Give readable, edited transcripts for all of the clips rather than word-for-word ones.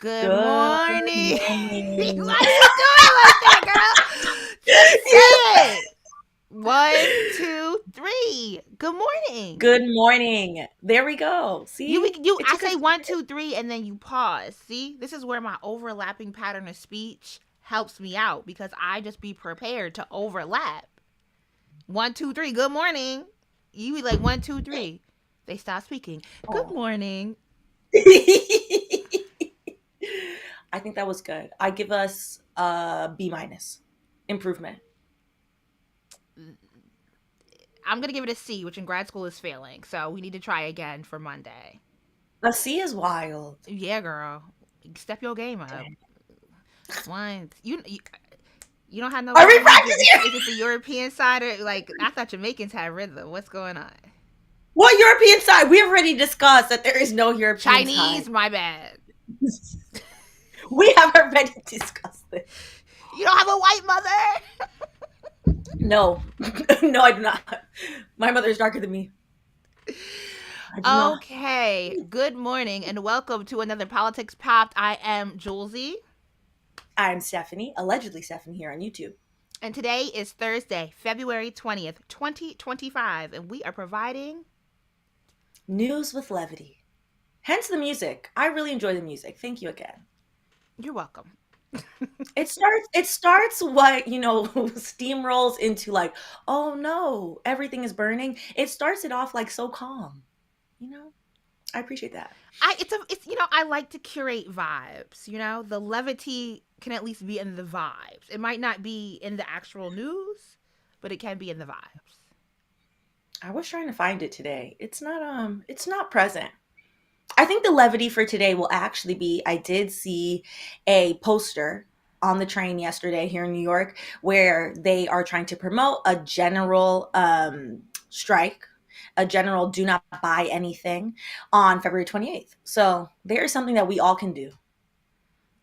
Good Good morning. morning. Why you do it like that, girl? Just say it. 1, 2, 3. Good morning. Good morning. There we go. You, See? you. It I took say us. 1, 2, 3, and then you pause. See, this is where my overlapping pattern of speech helps me out because I just be prepared to overlap. 1, 2, 3. Good morning. You be like 1, 2, 3. They stop speaking. Good Oh. morning. I think that was good. I give us a B minus. Improvement. I'm gonna give it a C, which in grad school is failing. So we need to try again for Monday. A C is wild. Yeah, girl. Step your game up. Dang. One, you don't have no Are we rhythm. practicing? Is it the European side or like I thought Jamaicans had rhythm? What's going on? What European side? We already discussed that there is no European side. Chinese, my bad. We have already discussed this. You don't have a white mother. No. No, I do not. My mother is darker than me. I do not. Okay. Good morning and welcome to another Politics Popped. I am Julesy, I'm Stephanie, allegedly Stephanie here on YouTube. and today is Thursday, February 20th, 2025, and we are providing. News with levity. Hence the music. I really enjoy the music. Thank you again. You're welcome. It starts what, steamrolls into like, oh no, everything is burning. It starts it off like so calm. You know? I appreciate that. I like to curate vibes. The levity can at least be in the vibes. It might not be in the actual news, but it can be in the vibes. I was trying to find it today. It's not present. I think the levity for today will actually be I did see a poster on the train yesterday here in New York where they are trying to promote a general strike, a general do not buy anything on February 28th. So there is something that we all can do.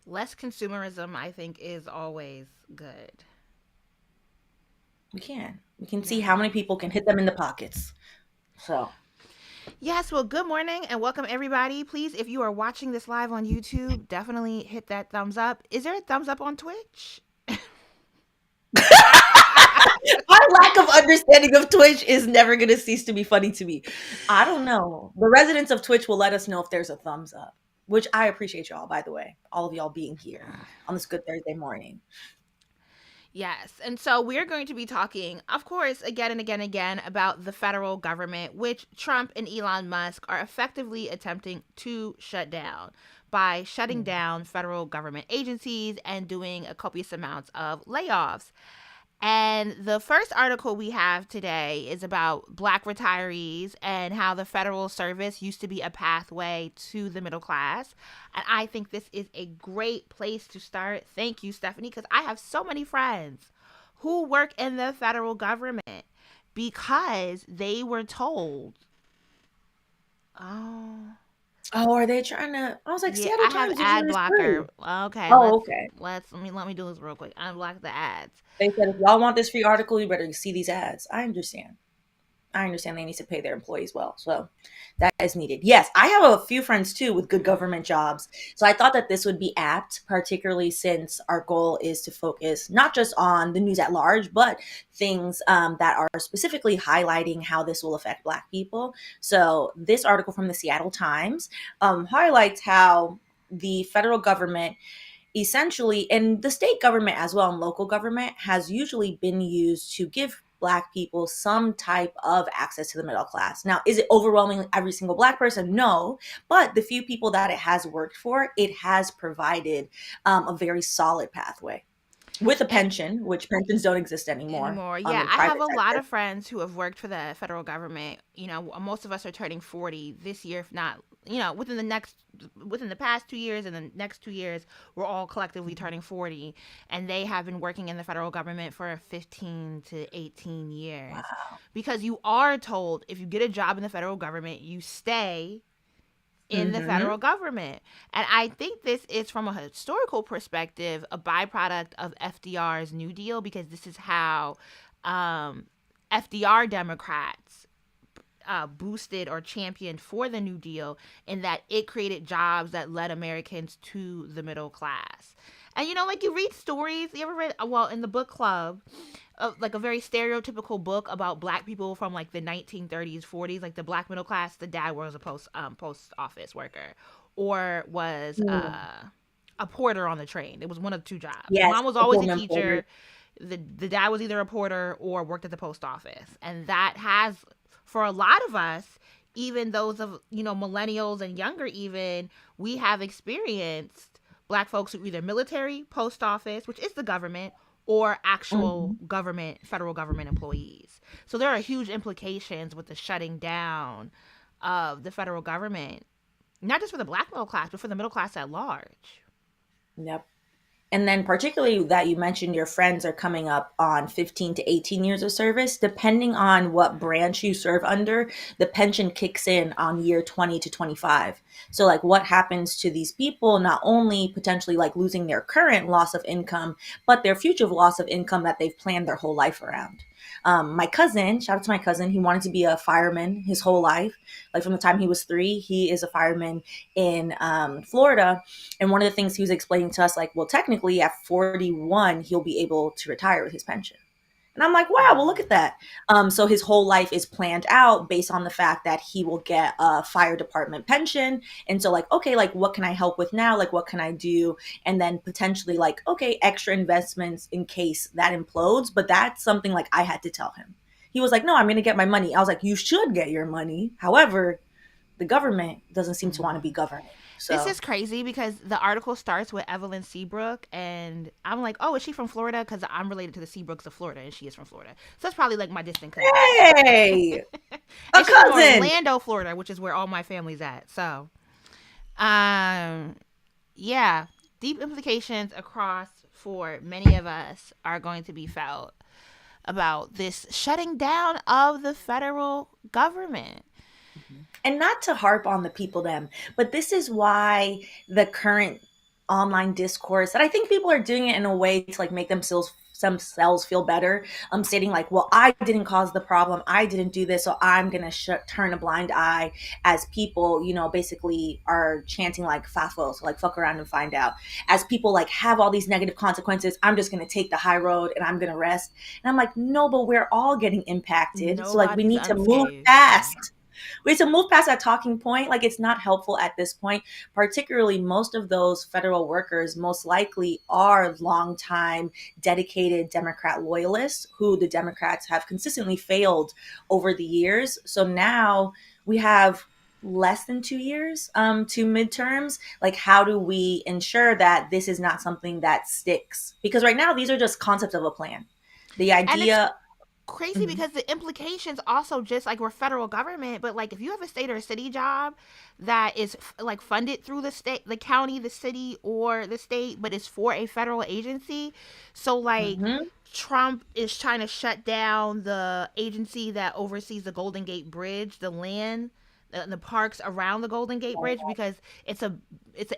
Less consumerism, I think, is always good. We can. We can see how Yeah. many people can hit them in the pockets. So Yes, well, good morning and welcome everybody. Please, if you are watching this live on YouTube, definitely hit that thumbs up. Is there a thumbs up on Twitch? my lack of understanding of Twitch is never going to cease to be funny to me. I don't know. The residents of Twitch will let us know if there's a thumbs up, which I appreciate y'all, by the way. All of y'all being here on this good Thursday morning. Yes. And so we're going to be talking, of course, again and again and again about the federal government, which Trump and Elon Musk are effectively attempting to shut down by shutting Mm. down federal government agencies and doing a copious amounts of layoffs. And the first article we have today is about Black retirees and how the federal service used to be a pathway to the middle class. And I think this is a great place to start. Thank you, Stephanie, because I have so many friends who work in the federal government because they were told, oh, Oh, are they trying to? I was like, yeah, Seattle I have Times ad is free. blocker. Okay, Oh, let's okay. let me do this real quick. Unblock the ads. They said if y'all want this free article, you better see these ads. I understand they need to pay their employees well. So that is needed. Yes, I have a few friends too with good government jobs. So I thought that this would be apt, particularly since our goal is to focus not just on the news at large, but things that are specifically highlighting how this will affect Black people. So this article from the Seattle Times highlights how the federal government essentially, and the state government as well and local government has usually been used to give Black people some type of access to the middle class. Now, is it overwhelmingly every single Black person? No, but the few people that it has worked for, it has provided a very solid pathway with a And pension, which pensions don't exist anymore anymore. on Yeah, the I have private a lot sector. of friends who have worked for the federal government. Most of us are turning 40 this year, if not, within the past 2 years and the next 2 years, we're all collectively turning 40. And they have been working in the federal government for 15 to 18 years. Wow. Because you are told if you get a job in the federal government, you stay in the Mm-hmm. federal government. And I think this is, from a historical perspective, a byproduct of FDR's New Deal because this is how FDR Democrats boosted or championed for the New Deal, in that it created jobs that led Americans to the middle class. And like, you read stories. You ever read, well, in the book club, like a very stereotypical book about black people from like the 1930s, 40s, like the black middle class. The dad was a post office worker, or was Mm. a porter on the train. It was one of two jobs. The Yes, mom was the always a Pullman porter. teacher. The dad was either a porter or worked at the post office, and that has, for a lot of us, even those of millennials and younger, even, we have experienced black folks who either military, post office, which is the government, or actual Mhm. government, federal government employees. So there are huge implications with the shutting down of the federal government, not just for the black middle class, but for the middle class at large. Yep. And then, particularly that you mentioned your friends are coming up on 15 to 18 years of service, depending on what branch you serve under, the pension kicks in on year 20 to 25. So, like, what happens to these people, not only potentially like losing their current loss of income, but their future loss of income that they've planned their whole life around. My cousin, shout out to my cousin, he wanted to be a fireman his whole life. Like, from the time he was 3, he is a fireman in Florida. And one of the things he was explaining to us, like, well, technically at 41, he'll be able to retire with his pension. And I'm like, wow, well, look Wow. at that. So his whole life is planned out based on the fact that he will get a fire department pension. And so, like, okay, like, what can I help with now? Like, what can I do? And then potentially, like, okay, extra investments in case that implodes. But that's something like I had to tell him. He was like, no, I'm going to get my money. I was like, you should get your money. However, the government doesn't seem to want to be governing. This So is crazy because the article starts with Evelyn Seabrook, and I'm like, oh, is she from Florida? Because I'm related to the Seabrooks of Florida, and she is from Florida. So that's probably like my distant cousin. hey, a And she's from cousin. Orlando, Florida, which is where all my family's at. So, um, yeah, deep implications across for many of us are going to be felt about this shutting down of the federal government. And not to harp on the people them, but this is why the current online discourse that I think people are doing it in a way to like make themselves feel better, stating like, well, I didn't cause the problem, I didn't do this, so I'm gonna turn a blind eye, as people, basically are chanting like fafo, so like fuck around and find out, as people like have all these negative consequences, I'm just gonna take the high road and I'm gonna rest. And I'm like, no, but we're all getting impacted, so like we Nobody's need to move unscathed. Yeah. past we need to move past that talking point. Like, it's not helpful at this point. Particularly, most of those federal workers most likely are longtime dedicated Democrat loyalists who the Democrats have consistently failed over the years. So now we have less than 2 years to midterms. Like, how do we ensure that this is not something that sticks? Because right now, these are just concepts of a plan. The And it's idea. crazy Mhm. because the implications also, just like we're federal government, but like if you have a state or a city job that is like funded through the state, the county, the city, or the state, but it's for a federal agency. So like Mhm. Trump is trying to shut down the agency that oversees the Golden Gate Bridge, the land, the parks around the Golden Gate Bridge, because it's an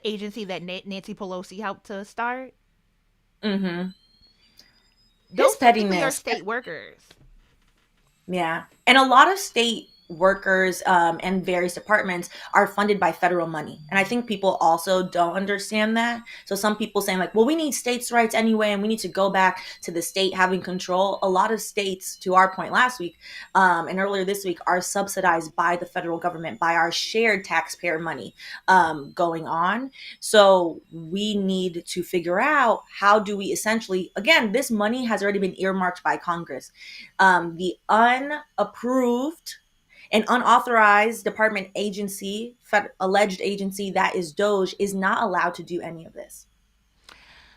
agency that Nancy Pelosi helped to start. Mhm. Those Just technically are pettiness. state workers. Yeah. And a lot of state workers and various departments are funded by federal money. And I think people also don't understand that. So some people saying like, well, we need states' rights anyway, and we need to go back to the state having control. A lot of states, to our point last week and earlier this week, are subsidized by the federal government, by our shared taxpayer money going on. So we need to figure out how do we essentially, again, this money has already been earmarked by Congress. The unapproved an unauthorized department agency, alleged agency that is Doge, is not allowed to do any of this.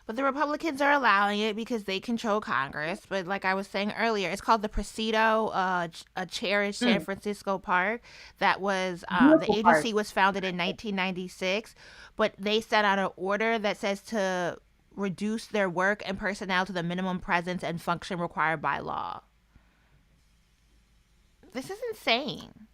But the Republicans are allowing it because they control Congress. But like I was saying earlier, it's called the Presidio, a cherished San Mm, Francisco park that was, the beautiful park. agency was founded in 1996, but they sent out an order that says to reduce their work and personnel to the minimum presence and function required by law. This is insane.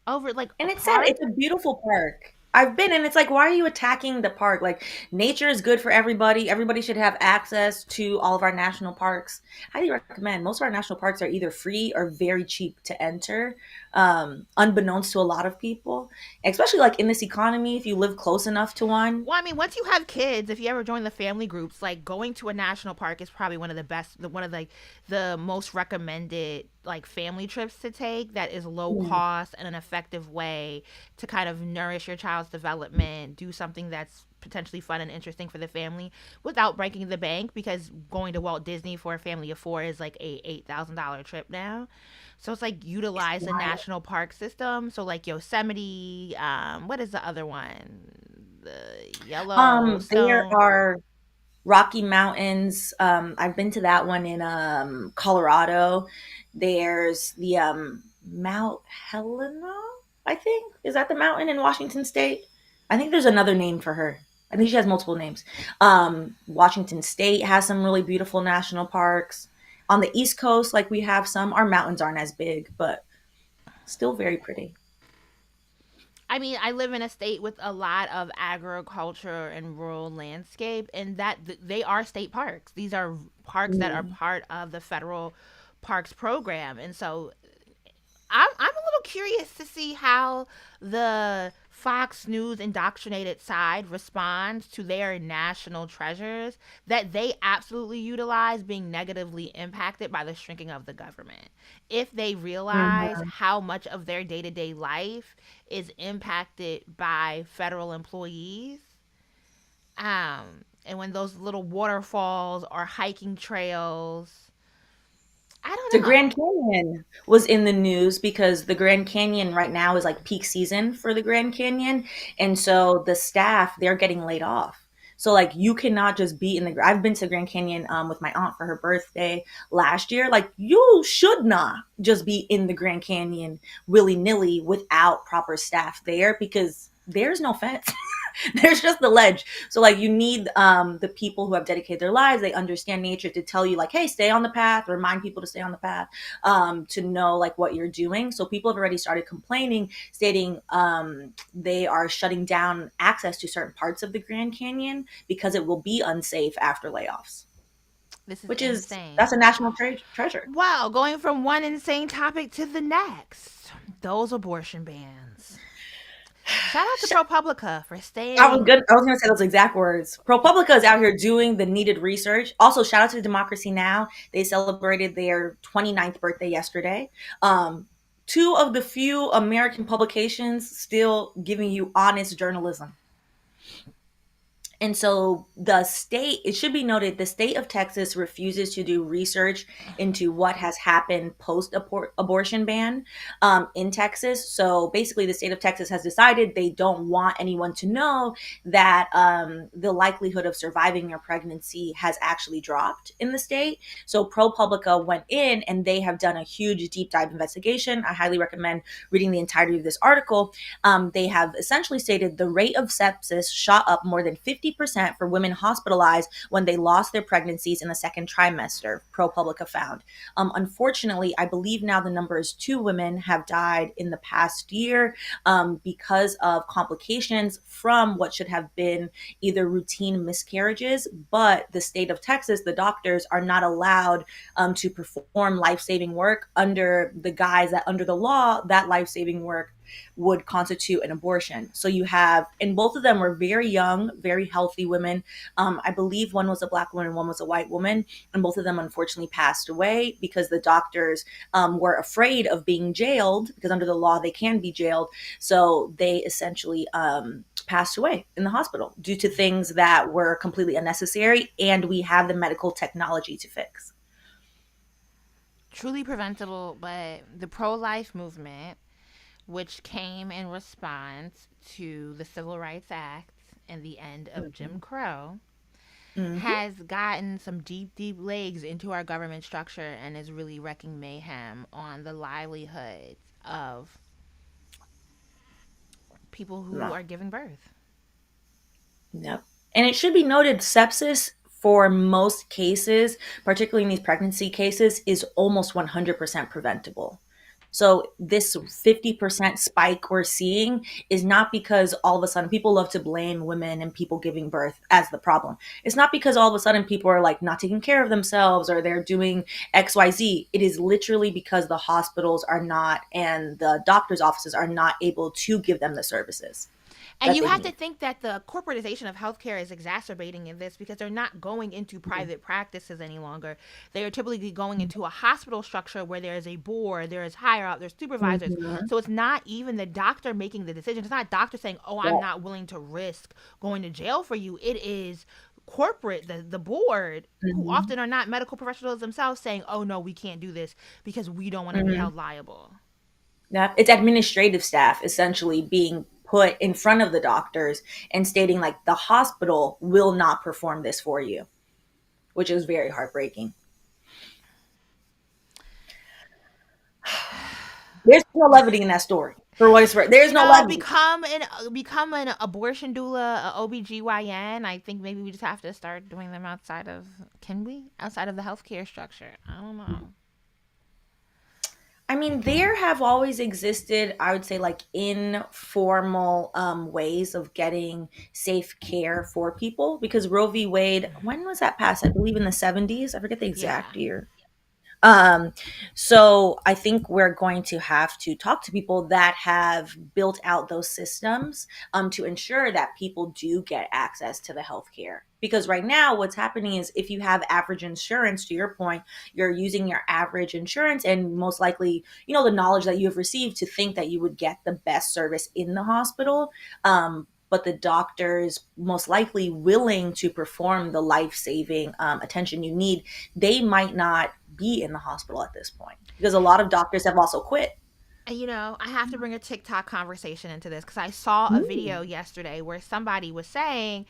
Over like a And it's sad. park. It's a beautiful park. I've been, and it's like, why are you attacking the park? Like, nature is good for everybody. Everybody should have access to all of our national parks. Highly recommend. Most of our national parks are either free or very cheap to enter, unbeknownst to a lot of people, especially like in this economy. If you live close enough to one, Well, I mean, once you have kids, if you ever join the family groups, like going to a national park is probably one of the best, one of like the most recommended like family trips to take. That is low mm, cost and an effective way to kind of nourish your child's development. Do something that's potentially fun and interesting for the family without breaking the bank, because going to Walt Disney for a family of four is like a $8,000 trip now. So it's like utilize the wild. national park system. So like Yosemite, what is the other one? The There Yellowstone. are Rocky Mountains. I've been to that one in Colorado. There's the Mount Helena, I think. Is that the mountain in Washington State? I think there's another name for her. I think she has multiple names. Washington State has some really beautiful national parks. On the East Coast, like we have some, our mountains aren't as big, but still very pretty. I mean, I live in a state with a lot of agriculture and rural landscape, and they are state parks. These are parks that are Mm. part of the federal parks program, and so I'm a little curious to see how the Fox News indoctrinated side responds to their national treasures that they absolutely utilize being negatively impacted by the shrinking of the government. If they realize Mhm. how much of their day to day life is impacted by federal employees, and when those little waterfalls or hiking trails, I The don't Grand know. Canyon was in the news because the Grand Canyon right now is like peak season for the Grand Canyon. And so the staff, they're getting laid off. So like you cannot just be in the I've been to Grand Canyon with my aunt for her birthday last year. Like you should not just be in the Grand Canyon willy-nilly without proper staff there because there's no fence. There's just the ledge. So like you need the people who have dedicated their lives, they understand nature to tell you like, hey, stay on the path, remind people to stay on the path, to know like what you're doing. So people have already started complaining, stating they are shutting down access to certain parts of the Grand Canyon because it will be unsafe after layoffs, This is which is that's a insane. national treasure. Wow, going from one insane topic to the next. Those abortion bans. Shout out to ProPublica for I was staying. good. I was going to say those exact words. ProPublica is out here doing the needed research. Also, shout out to Democracy Now! They celebrated their 29th birthday yesterday. Two of the few American publications still giving you honest journalism. And so the state, it should be noted, the state of Texas refuses to do research into what has happened post abortion ban in Texas. So basically, the state of Texas has decided they don't want anyone to know that the likelihood of surviving your pregnancy has actually dropped in the state. So ProPublica went in and they have done a huge deep dive investigation. I highly recommend reading the entirety of this article. They have essentially stated the rate of sepsis shot up more than 50% for women hospitalized when they lost their pregnancies in the second trimester, ProPublica found. Unfortunately, I believe now the number is 2 women have died in the past year because of complications from what should have been either routine miscarriages, but the state of Texas, the doctors are not allowed to perform life saving work under the guise that under the law, that life saving work would constitute an abortion. So you have, and both of them were very young, very healthy women. I believe one was a black woman and one was a white woman, and both of them unfortunately passed away because the doctors were afraid of being jailed because under the law they can be jailed. So they essentially passed away in the hospital due to things that were completely unnecessary, and we have the medical technology to fix. Truly preventable, but the pro life movement, which came in response to the Civil Rights Act and the end of Jim Crow, Mm-hmm. has gotten some deep, deep legs into our government structure and is really wrecking mayhem on the livelihoods of people who No. are giving birth. Yep. And it should be noted sepsis for most cases, particularly in these pregnancy cases, is almost 100% preventable. So this 50% spike we're seeing is not because all of a sudden people love to blame women and people giving birth as the problem. It's not because all of a sudden people are like not taking care of themselves or they're doing XYZ. It is literally because the hospitals are not and the doctor's offices are not able to give them the services And that you they have to need. think that the corporatization of healthcare is exacerbating in this because they're not going into private practices any longer. They are typically going into a hospital structure where there is a board, there is higher up, there's supervisors. Mm-hmm. So it's not even the doctor making the decision. It's not a doctor saying, "Oh, I'm Yeah. not willing to risk going to jail for you." It is corporate, the board, who Mm-hmm. often are not medical professionals themselves, saying, "Oh no, we can't do this because we don't want to be Mm-hmm. held liable." Yeah, it's administrative staff essentially being put in front of the doctors and stating like the hospital will not perform this for you, which is very heartbreaking. There's no levity in that story. For what it's worth, there's no levity. Become an abortion doula, a OBGYN. I think maybe we just have to start doing them outside of, can we? Outside of the healthcare structure. I don't know. I mean, there have always existed, I would say, like informal ways of getting safe care for people because Roe v. Wade, when was that passed? I believe in the 70s. I forget the Yeah. exact year. Um, so I think we're going to have to talk to people that have built out those systems to ensure that people do get access to the healthcare. Because right now, what's happening is if you have average insurance, to your point, you're using your average insurance and most likely, the knowledge that you have received to think that you would get the best service in the hospital. But the doctors most likely willing to perform the life-saving attention you need, they might not be in the hospital at this point because a lot of doctors have also quit. And I have to bring a TikTok conversation into this because I saw a video Mm. yesterday where somebody was saying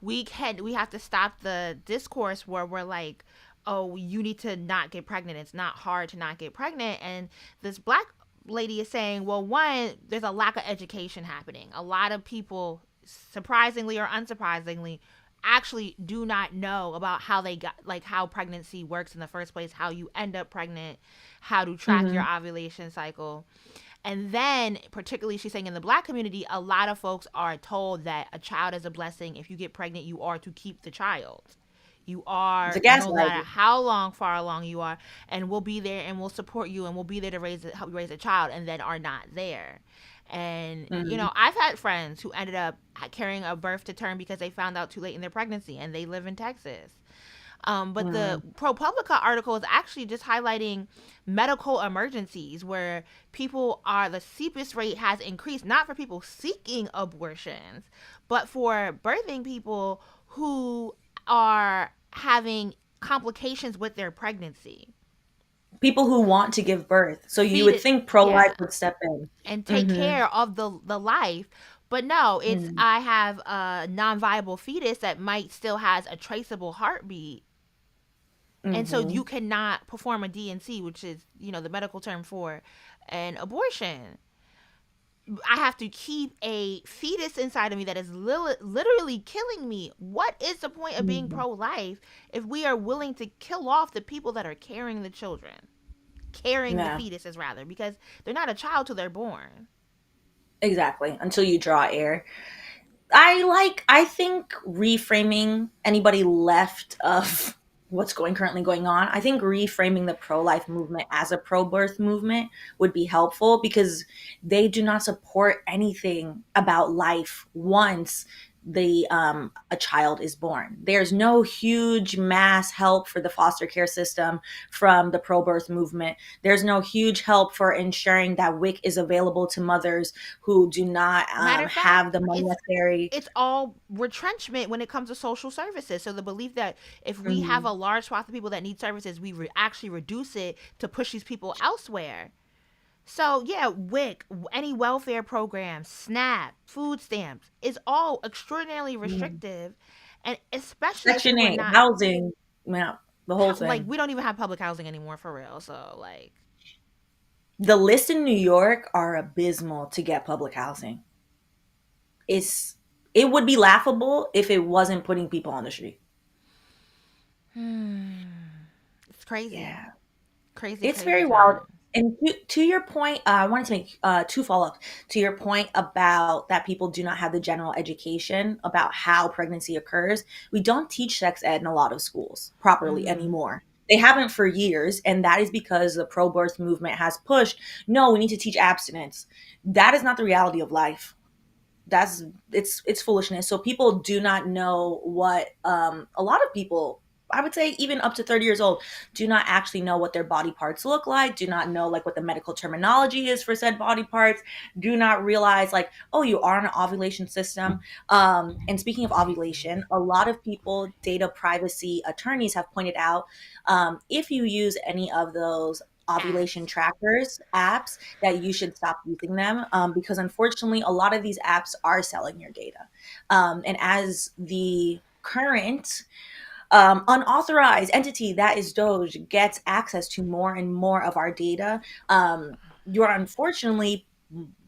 we have to stop the discourse where we're like, oh, you need to not get pregnant. It's not hard to not get pregnant. And this black lady is saying, well, one, there's a lack of education happening. A lot of people, surprisingly or unsurprisingly, actually do not know about how they got, like, how pregnancy works in the first place, how you end up pregnant, how to track your Mm-hmm. ovulation cycle. And then, particularly, she's saying in the black community, a lot of folks are told that a child is a blessing. If you get pregnant, you are to keep the child. You It's a are, no matter gaslighting. how far along you are, and we'll be there and we'll support you and we'll be there to help you raise a child, and then are not there. And Mm-hmm. I've had friends who ended up carrying a birth to term because they found out too late in their pregnancy, and they live in Texas. But the Mm-hmm. ProPublica article is actually just highlighting medical emergencies where the CPS rate has increased, not for people seeking abortions, but for birthing people who are having complications with their pregnancy. People who want to give birth. So you Feed would it, think pro-life yeah, would step in. and take Mm-hmm. care of the life. But no, it's Mm-hmm. I have a non-viable fetus that might still has a traceable heartbeat, and so Mm-hmm. you cannot perform a D&C, which is the medical term for an abortion. I have to keep a fetus inside of me that is literally killing me. What is the point of being Mm-hmm. pro-life if we are willing to kill off the people that are carrying the children, carrying the Yeah, fetuses rather, because they're not a child till they're born. exactly. Until you draw air. I think reframing anybody left of what's going currently going on, I think reframing the pro-life movement as a pro-birth movement would be helpful because they do not support anything about life once the a child is born. There's no huge mass help for the foster care system from the pro-birth movement. There's no huge help for ensuring that WIC is available to mothers who do not Matter of have fact, the money it's necessary. it's all retrenchment when it comes to social services. So the belief that if we have Mhm. a large swath of people that need services, we actually reduce it to push these people elsewhere. So yeah, WIC, any welfare program, SNAP, food stamps is all extraordinarily Mhm. restrictive, and especially if Section you are 8, not, housing, yeah, the whole like, thing. we don't even have public housing anymore for real. So like, The lists in New York are abysmal to get public housing. It's it would be laughable if it wasn't putting people on the street. it's crazy, Yeah. crazy, It's crazy very wild. times. And to your point, I wanted to make two follow-ups to your point about that people do not have the general education about how pregnancy occurs. We don't teach sex ed in a lot of schools properly Mm. anymore. They haven't for years, and that is because the pro-birth movement has pushed, no, we need to teach abstinence. That is not the reality of life. That's it's foolishness. So people do not know what a lot of people, I would say even up to 30 years old, do not actually know what their body parts look like, do not know like what the medical terminology is for said body parts, do not realize like, oh, you are in an ovulation system. And speaking of ovulation, a lot of people, data privacy attorneys have pointed out, if you use any of those ovulation Apps. trackers apps, that you should stop using them, because unfortunately a lot of these apps are selling your data, and as the current unauthorized entity that is Doge gets access to more and more of our data, you are unfortunately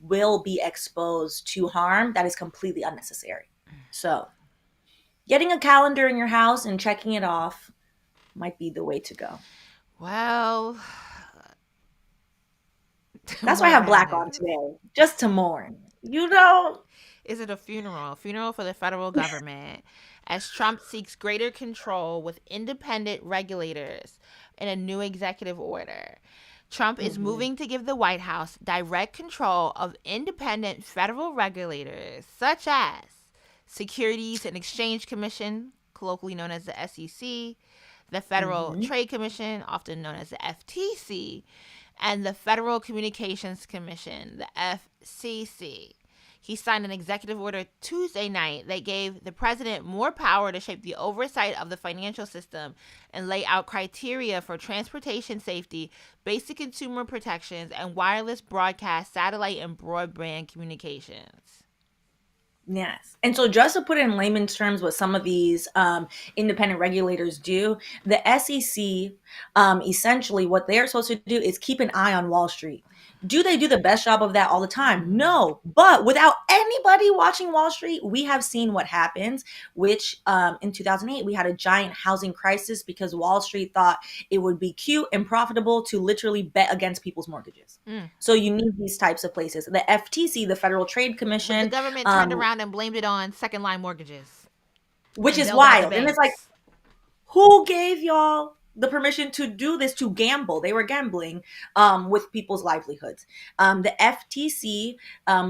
will be exposed to harm that is completely unnecessary. So getting a calendar in your house and checking it off might be the way to go. Well, That's why I more have black on madness. today, just to mourn. You know, Is it a funeral? Funeral for the federal government as Trump seeks greater control with independent regulators in a new executive order. Trump is mhm. moving to give the White House direct control of independent federal regulators such as Securities and Exchange Commission, colloquially known as the SEC, the Federal Mhm. Trade Commission, often known as the FTC, and the Federal Communications Commission, the FCC. He signed an executive order Tuesday night that gave the president more power to shape the oversight of the financial system and lay out criteria for transportation safety, basic consumer protections, and wireless broadcast, satellite, and broadband communications. Yes. And so just to put it in layman's terms what some of these independent regulators do, the SEC, essentially what they're supposed to do is keep an eye on Wall Street. Do they do the best job of that all the time? Mm. No. But without anybody watching Wall Street, we have seen what happens, which in 2008, we had a giant housing crisis because Wall Street thought it would be cute and profitable to literally bet against people's mortgages. Mm. So you need these types of places. The FTC, the Federal Trade But the Commission, government turned um, around and blamed it on second line mortgages which and is bailed out the wild. And it's like, banks. who gave y'all the permission to do this, to gamble? They were gambling with people's livelihoods. The FTC,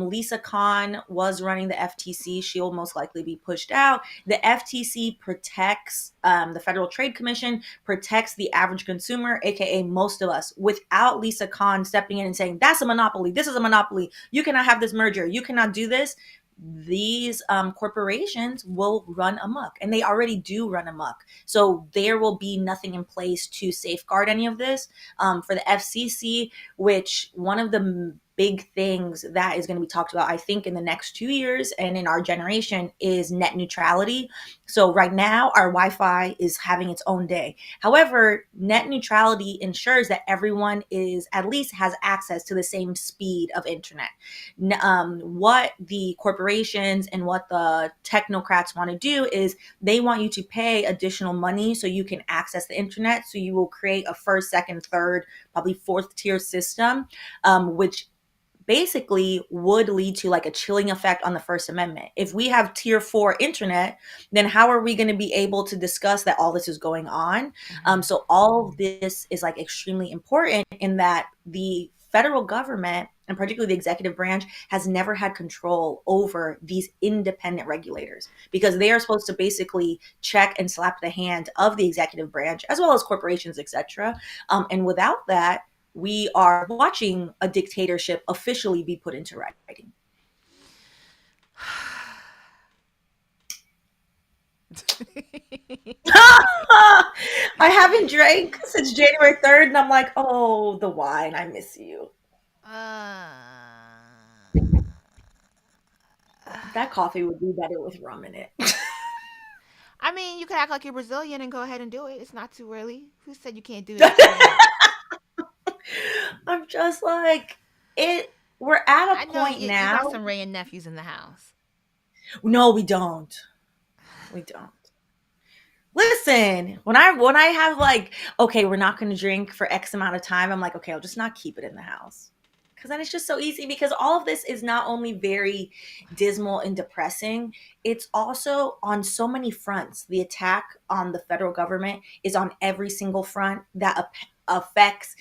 Lisa Khan was running the FTC. She'll most likely be pushed out. The FTC protects, the Federal Trade Commission protects the average consumer, aka most of us. Without Lisa Khan stepping in and saying, that's a monopoly, this is a monopoly, you cannot have this merger, you cannot do this, these corporations will run amok, and they already do run amok. So there will be nothing in place to safeguard any of this. For the FCC, which one of the big things that is going to be talked about, I think, in the next 2 years and in our generation is net neutrality. So right now, our Wi-Fi is having its own day. However, net neutrality ensures that everyone is at least has access to the same speed of internet. What the corporations and what the technocrats want to do is they want you to pay additional money so you can access the internet. So you will create a first, second, third, probably fourth tier system, which basically would lead to like a chilling effect on the First Amendment. If we have tier four internet, then how are we going to be able to discuss that all this is going on? Mm-hmm. So all of this is like extremely important in that the federal government and particularly the executive branch has never had control over these independent regulators because they are supposed to basically check and slap the hand of the executive branch as well as corporations, etc. And without that, we are watching a dictatorship officially be put into writing. I haven't drank since January 3rd, and I'm like, oh, the wine, I miss you. That coffee would be better with rum in it. I mean, you could act like you're Brazilian and go ahead and do it. It's not too early. Who said you can't do it at 2 a.m.? I'm just like, it. We're at a I know point you got now. some Ray and nephews in the house. No, we don't. We don't. Listen, listen, when I have like, okay, we're not going to drink for X amount of time, I'm like, okay, I'll just not keep it in the house. Because then it's just so easy. Because all of this is not only very dismal and depressing, it's also on so many fronts. The attack on the federal government is on every single front that affects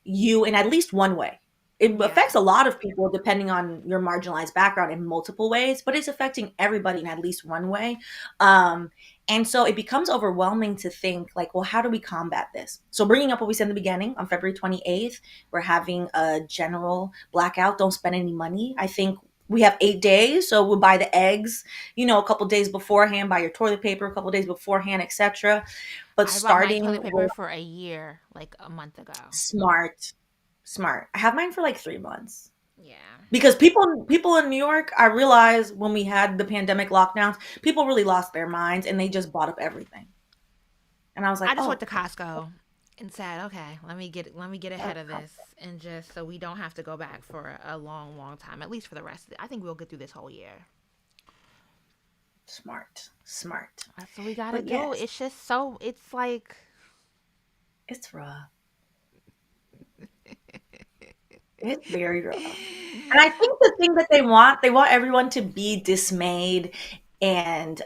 you in at least one way. It Yeah. affects a lot of people depending on your marginalized background in multiple ways, but it's affecting everybody in at least one way. Um, and so it becomes overwhelming to think, like, well, how do we combat this? So, bringing up what we said in the beginning, on February 28th, we're having a general blackout. Don't spend any money. I think we have 8 days. So, we'll buy the eggs, a couple days beforehand, buy your toilet paper a couple days beforehand, etc. But I bought my starting toilet paper with for a year, like a month ago. smart, smart. I have mine for like 3 months. Yeah. Because people in New York, I realized when we had the pandemic lockdowns, people really lost their minds and they just bought up everything. And I was like, I just went oh, to Costco and said, okay, let me get ahead of okay. this, and just so we don't have to go back for a long, long time, at least for the rest of it. I think we'll get through this whole year. Smart, smart. That's what we gotta But do. yes, It's just so, it's like, it's rough. It's very rough. And I think the thing that they want everyone to be dismayed and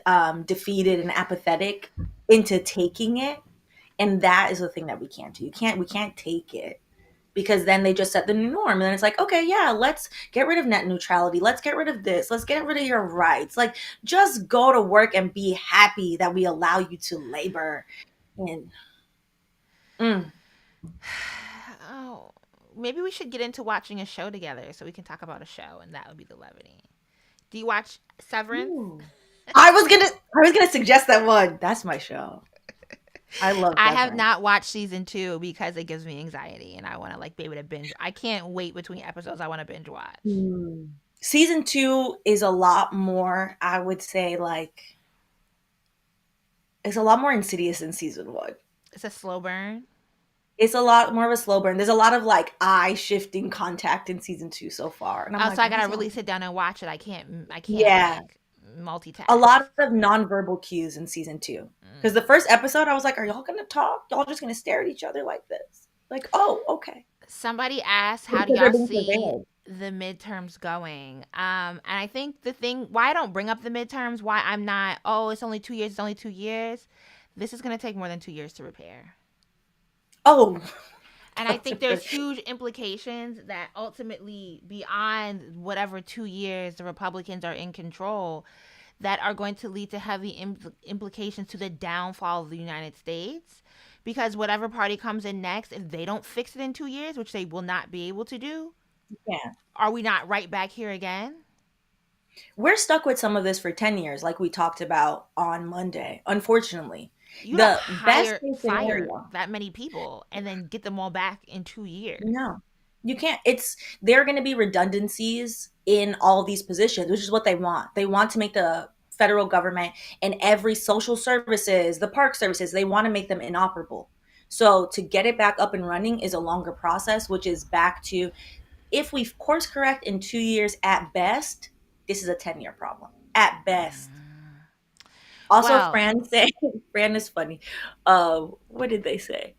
defeated and apathetic into taking it. And that is the thing that we can't do. We can't take it, because then they just set the new norm. And then it's like, okay, yeah, let's get rid of net neutrality. Let's get rid of this. Let's get rid of your rights. Like, just go to work and be happy that we allow you to labor. And mm, oh, maybe we should get into watching a show together so we can talk about a show, and that would be the levity. Do you watch Severance? ooh. I was gonna suggest that one. That's my show. I love I have Severance. not watched season 2 because it gives me anxiety, and I want to like be able to binge. I can't wait between episodes. I want to binge watch. Hmm. Season 2 is a lot more, I would say, like, it's a lot more insidious than season 1. It's a slow burn. It's a lot more of a slow burn. There's a lot of like eye shifting contact in season 2 so far. And I'm Oh, like, so I what gotta is really all sit down and watch it. I can't. I can't Yeah. like A multitask. lot of nonverbal cues in season 2. Because the Mm. first episode, I was like, are y'all gonna talk? Y'all just gonna stare at each other like this? Like, oh, okay. Somebody asked, "How do Because they're y'all being see surveilled. the midterms going?" And I think the thing why I don't bring up the midterms, why I'm not, oh, it's only 2 years, it's only 2 years. This is gonna take more than 2 years to repair. Oh, And I think there's huge implications that ultimately, beyond whatever 2 years the Republicans are in control, that are going to lead to heavy implications to the downfall of the United States. Because whatever party comes in next, if they don't fix it in 2 years, which they will not be able to do, yeah. are we not right back here again? We're stuck with some of this for 10 years, like we talked about on Monday, unfortunately. You don't The best hire, case fire scenario, that many people and then get them all back in 2 years. no, you can't. There are going to be redundancies in all these positions, which is what they want. They want to make the federal government and every social services, the park services, they want to make them inoperable. So to get it back up and running is a longer process, which is back to, if we course correct in 2 years at best, this is a 10-year problem at best. Mm. Also, Well, Fran said, Fran is funny. What did they say?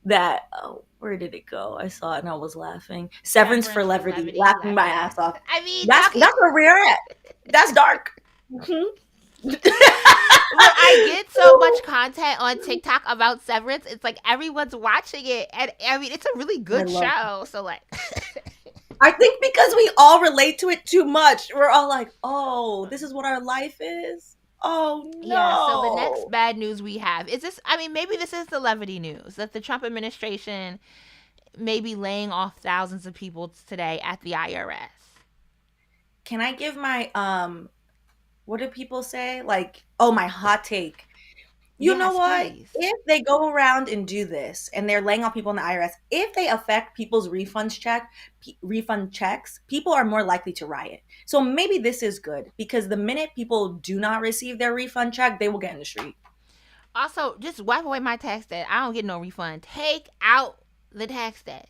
That where did it go? I saw it and I was laughing. Severance for severance for levity, levity, laughing my levity. ass off. I mean, That's talking. where we're at. That's dark. Mhm. Well, I get so much content on TikTok about Severance. It's like everyone's watching it, and I mean, it's a really I good love. show. So like, I think because we all relate to it too much, we're all like, "Oh, this is what our life is." Oh yeah. So the next no. bad news we have is this. I mean, maybe this is the levity news that the Trump administration may be laying off thousands of people today at the IRS. Can I give my what do people say? Like, oh, my hot take. You know Yes, what? please. If they go around and do this and they're laying off people in the IRS, if they affect people's refund checks, people are more likely to riot. So maybe this is good, because the minute people do not receive their refund check, they will get in the street. Also, just wipe away my tax debt. I don't get no refund. Take out the tax debt.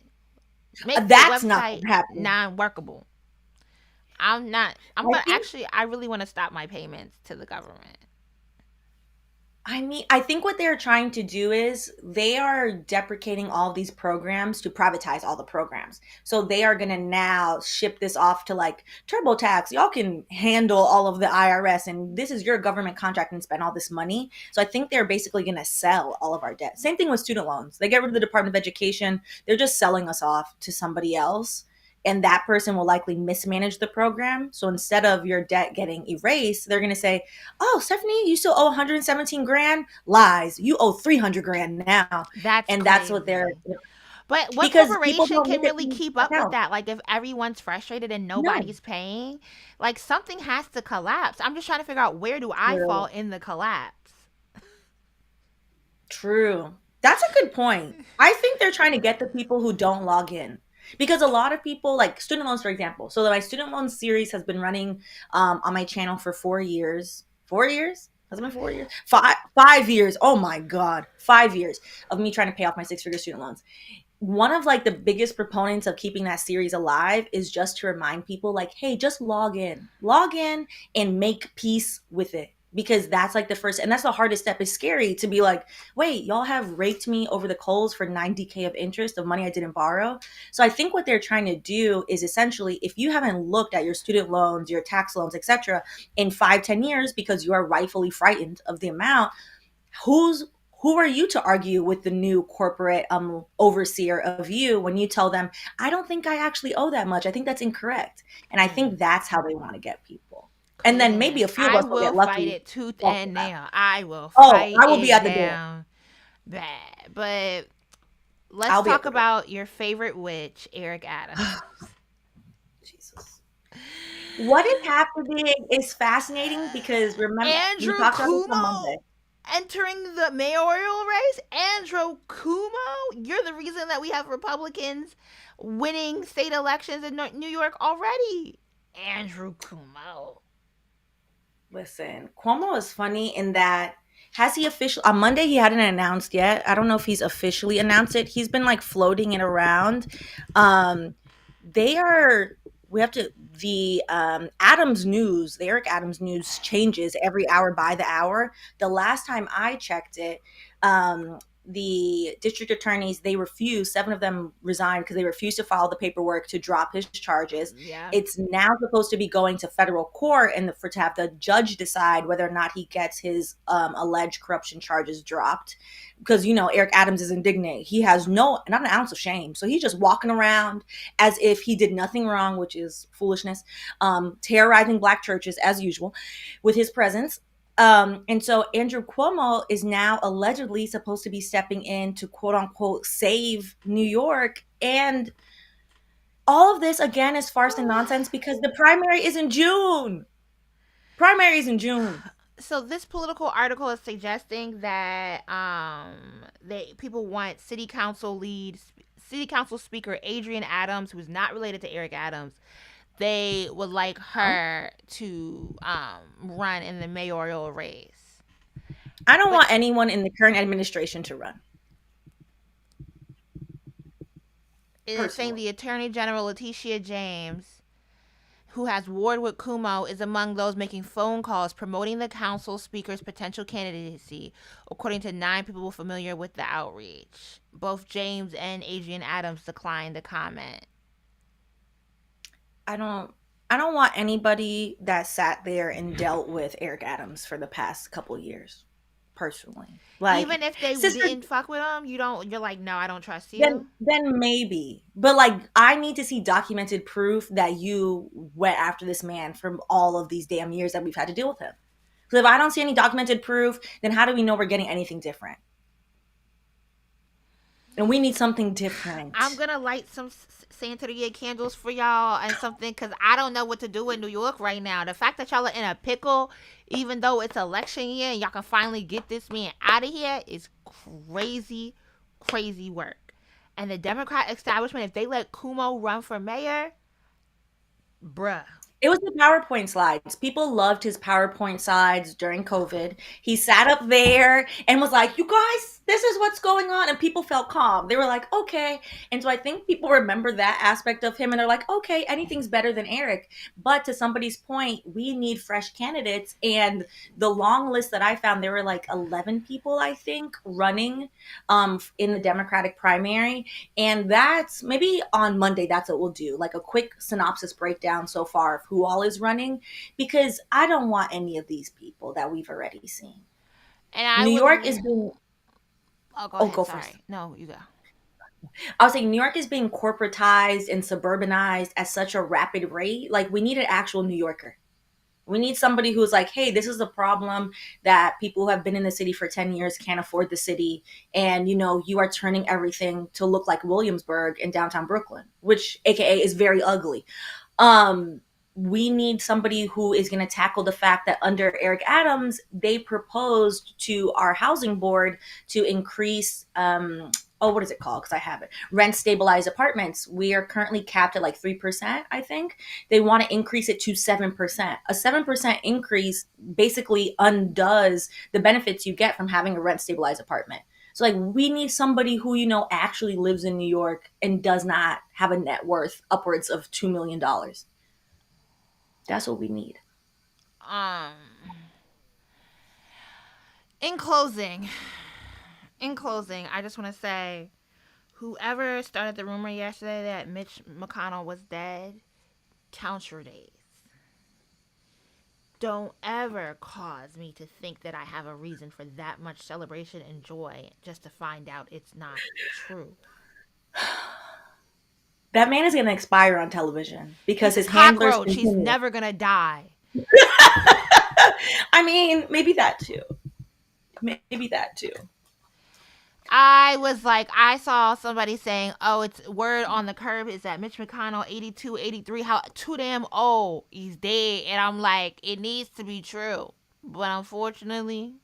Make the That's not website gonna happen. non-workable. I'm not. I'm I gonna think actually. I really want to stop my payments to the government. I mean, I think what they're trying to do is they are deprecating all these programs to privatize all the programs. So they are going to now ship this off to like TurboTax. Y'all can handle all of the IRS, and this is your government contract and spend all this money. So I think they're basically going to sell all of our debt. Same thing with student loans. They get rid of the Department of Education. They're just selling us off to somebody else, and that person will likely mismanage the program. So instead of your debt getting erased, they're going to say, "Oh, Stephanie, you still owe 117 grand." Lies. You owe 300 grand now. That's And that's what they're, crazy. But what because people corporation don't can look at really these keep up with accounts. that? Like, if everyone's frustrated and No. nobody's paying, like, something has to collapse. I'm just trying to figure out, where do I fall True. in the collapse? True. That's a good point. I think they're trying to get the people who don't log in. Because a lot of people, like student loans, for example. So my student loan series has been running on my channel for 4 years. 4 years? Has it been 4 years? 5 years. Oh my God. 5 years of me trying to pay off my six-figure student loans. One of like the biggest proponents of keeping that series alive is just to remind people like, hey, just log in and make peace with it, because that's like the first, and that's the hardest step. Is scary to be like, wait, y'all have raked me over the coals for 90K of interest of money I didn't borrow. So I think what they're trying to do is essentially, if you haven't looked at your student loans, your tax loans, etc., in 5-10 years, because you are rightfully frightened of the amount, who's who are you to argue with the new corporate overseer of you when you tell them, I don't think I actually owe that much. I think that's incorrect. And I think Mm, that's how they want to get people. And then maybe goodness. a few of I us will will get fight lucky. it tooth Walk and away. nail. I will Oh, fight I will be it at the door. down bad. But let's I'll be at talk the door. about your favorite witch, Eric Adams. Jesus. What is happening is fascinating because remember, we Andrew talked about this on Cuomo Monday. entering the mayoral race. Andrew Cuomo, you're the reason that we have Republicans winning state elections in New York already. Andrew Cuomo. Listen, Cuomo is funny in that, has he officially on Monday, he hadn't announced yet. I don't know if he's officially announced it. He's been like floating it around. Um they are we have to the Adams news, the Eric Adams news changes every hour by the hour. The last time I checked it, the district attorneys, they refused, seven of them resigned because they refused to file the paperwork to drop his charges. Yeah. It's now supposed to be going to federal court, and for to have the judge decide whether or not he gets his alleged corruption charges dropped. Because Eric Adams is indignant. He has not an ounce of shame, so he's just walking around as if he did nothing wrong, which is foolishness. Terrorizing black churches as usual with his presence. And so Andrew Cuomo is now allegedly supposed to be stepping in to quote unquote save New York. And all of this again is farce and nonsense because the primary is in June. Primary is in June. So this political article is suggesting that people want city council speaker Adrienne Adams, who's not related to Eric Adams. They would like her to run in the mayoral race. I don't But want anyone in the current administration to run, it is saying personally. the Attorney General Letitia James, who has warred with Kumo, is among those making phone calls promoting the council speaker's potential candidacy, according to 9 people familiar with the outreach. Both James and Adrienne Adams declined to comment. I don't I don't want anybody that sat there and dealt with Eric Adams for the past couple of years, personally. Like, Even if they sister, didn't fuck with him, you're like, no, I don't trust then you. then maybe. But like I need to see documented proof that you went after this man from all of these damn years that we've had to deal with him. So if I don't see any documented proof, then how do we know we're getting anything different? And we need something I'm different. gonna light some Santeria candles for y'all and something, because I don't know what to do in New York right now. The fact that y'all are in a pickle, even though it's election year and y'all can finally get this man out of here, is crazy, crazy work. And the Democrat establishment, if they let Kumo run for mayor, bruh. It was the PowerPoint slides. People loved his PowerPoint slides during COVID. He sat up there and was like, "You guys, this is what's going on. And people felt calm. They were like, okay. And so I think people remember that aspect of him and they're like, okay, anything's better than Eric. But to somebody's point, we need fresh candidates. And the long list that I found, there were like 11 people, I think, running in the Democratic primary. And that's maybe on Monday, that's what we'll do, like a quick synopsis breakdown so far of who all is running, because I don't want any of these people that we've already seen. And I New would. York is being, Oh, go oh, ahead. go first. Sorry. No, you go. I was saying New York is being corporatized and suburbanized at such a rapid rate. Like, we need an actual New Yorker. We need somebody who's like, hey, this is a problem that people who have been in the city for 10 years can't afford the city. And, you are turning everything to look like Williamsburg in downtown Brooklyn, which AKA is very ugly. Um, we need somebody who is going to tackle the fact that under Eric Adams, they proposed to our housing board to increase, what is it called? Because I have it. Rent stabilized apartments. We are currently capped at like 3%, I think. They want to increase it to 7%. A 7% increase basically undoes the benefits you get from having a rent stabilized apartment. So, like, we need somebody who, actually lives in New York and does not have a net worth upwards of $2 million. That's what we need. Um, in closing, I just want to say, whoever started the rumor yesterday that Mitch McConnell was dead, count your days. Don't ever cause me to think that I have a reason for that much celebration and joy just to find out it's not true. That man is going to expire on television because He's a his handlers cockroach. He's continue. never gonna die. I mean, maybe that too. Maybe that too. I was like, I saw somebody saying, oh, it's word on the curb is that Mitch McConnell, 82, 83, how too damn old, he's dead. And I'm like, it needs to be true. But unfortunately,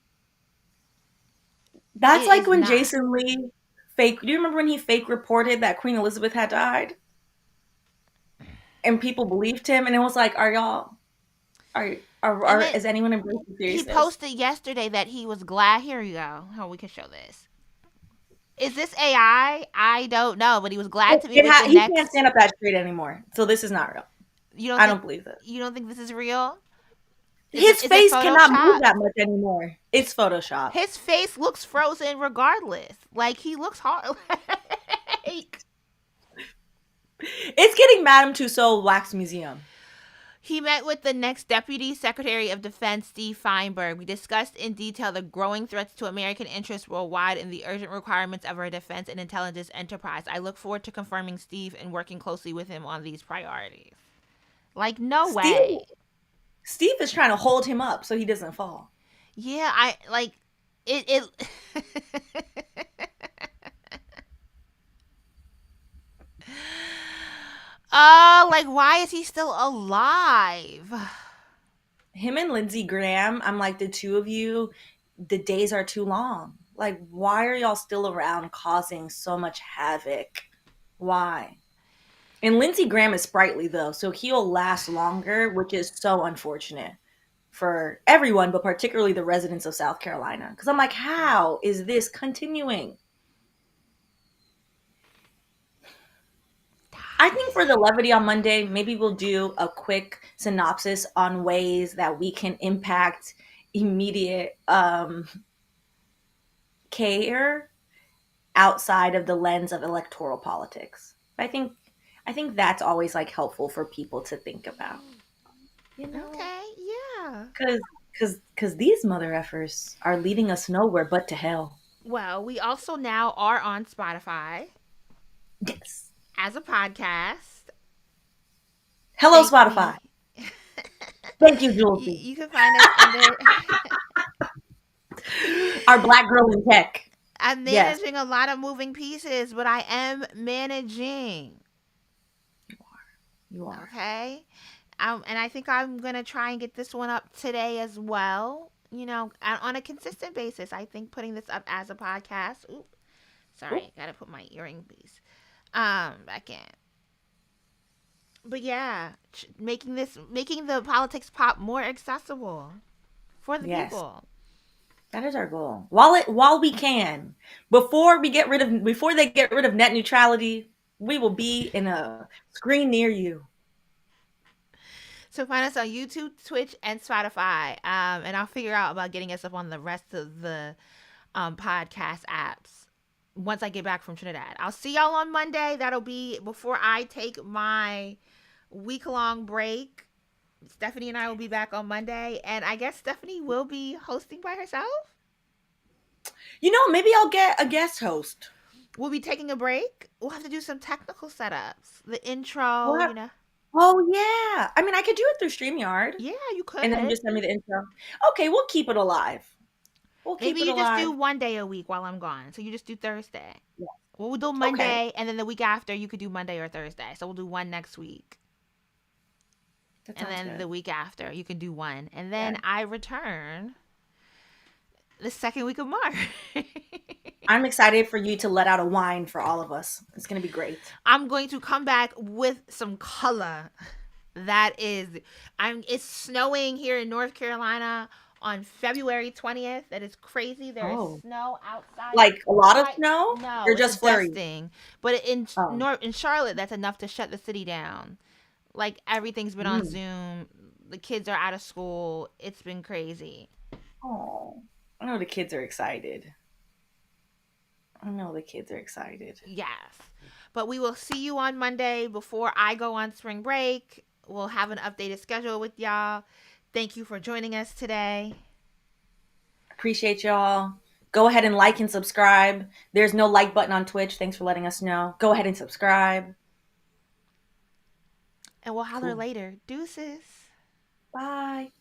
That's it like is when not. Jason Lee do you remember when he fake reported that Queen Elizabeth had died? And people believed him, and it was like, are y'all, And then is anyone embracing he seriousness? posted yesterday that he was glad. Here you go. How we can show this. Is this AI? I don't know, but he was glad to be with the He can't next. stand up that straight anymore. So this is not real. You don't I think don't believe this. you don't think this is real? His Is it face cannot move photoshopped? that much anymore. It's Photoshop. His face looks frozen regardless. Like he looks hard. Like It's getting Madame Tussauds Wax Museum. he met with the next Deputy Secretary of Defense, Steve Feinberg. We discussed in detail the growing threats to American interests worldwide and the urgent requirements of our defense and intelligence enterprise. I look forward to confirming Steve and working closely with him on these priorities. Like, no Steve way. Steve is trying to hold him up so he doesn't fall. Yeah, I like it. Like, why is he still alive? Him and Lindsey Graham, I'm like, the two of you, the days are too long. Like, why are y'all still around causing so much havoc? Why? And Lindsey Graham is sprightly though, so he'll last longer, which is so unfortunate for everyone, but particularly the residents of South Carolina. Because I'm like, how is this continuing? I think for the levity on Monday, maybe we'll do a quick synopsis on ways that we can impact immediate care outside of the lens of electoral politics. I think that's always like helpful for people to think about, you know, Okay, yeah. because these mother effers are leading us nowhere but to hell. Well, we also now are on Spotify Yes. as a podcast. Hello, Thank Spotify. we. Thank you, Julesy. You can find us under. Our black girl in tech. I'm Yes, managing a lot of moving pieces, but I am managing. you are. Okay. And I think I'm gonna try and get this one up today as well. On a consistent basis. I think putting this up as a podcast. Oop, Oop. sorry, gotta put my earring piece back in. But yeah, making the politics pop more accessible for the Yes. people. That is our goal. While we can, Before they get rid of net neutrality, we will be in a screen near you. So find us on YouTube, Twitch, and Spotify. And I'll figure out about getting us up on the rest of the podcast apps once I get back from Trinidad. I'll see y'all on Monday. That'll be before I take my week-long break. Stephanie and I will be back on Monday, and I guess Stephanie will be hosting by herself. Maybe I'll get a guest host. We'll be taking a break. We'll have to do some technical setups. The intro, What? Oh yeah. I mean, I could do it through StreamYard, Yeah, you and then could. just send me the intro. Okay, we'll keep it alive. We'll Maybe keep it you just alive. do one day a week while I'm gone. So you just do Thursday. Yeah. We'll do Okay. Monday, and then the week after you could do Monday or Thursday. So we'll do one next week. That And sounds then the good. week after you can do one. And Yeah. then I return the second week of March. I'm excited for you to let out a wine for all of us. It's going to be great. I'm going to come back with some color. It's snowing here in North Carolina on February 20th. That is crazy. There is Oh. snow outside. Like a lot of Right? snow No, or it's just flurries? dusting. But Oh. In Charlotte, that's enough to shut the city down. Like everything's been on Mm. Zoom. The kids are out of school. It's been crazy. Oh. I know the kids are excited. I know the kids are excited. Yes. But we will see you on Monday before I go on spring break. We'll have an updated schedule with y'all. Thank you for joining us today. Appreciate y'all. Go ahead and like and subscribe. There's no like button on Twitch. Thanks for letting us know. Go ahead and subscribe. And we'll holler Cool. later. Deuces. Bye.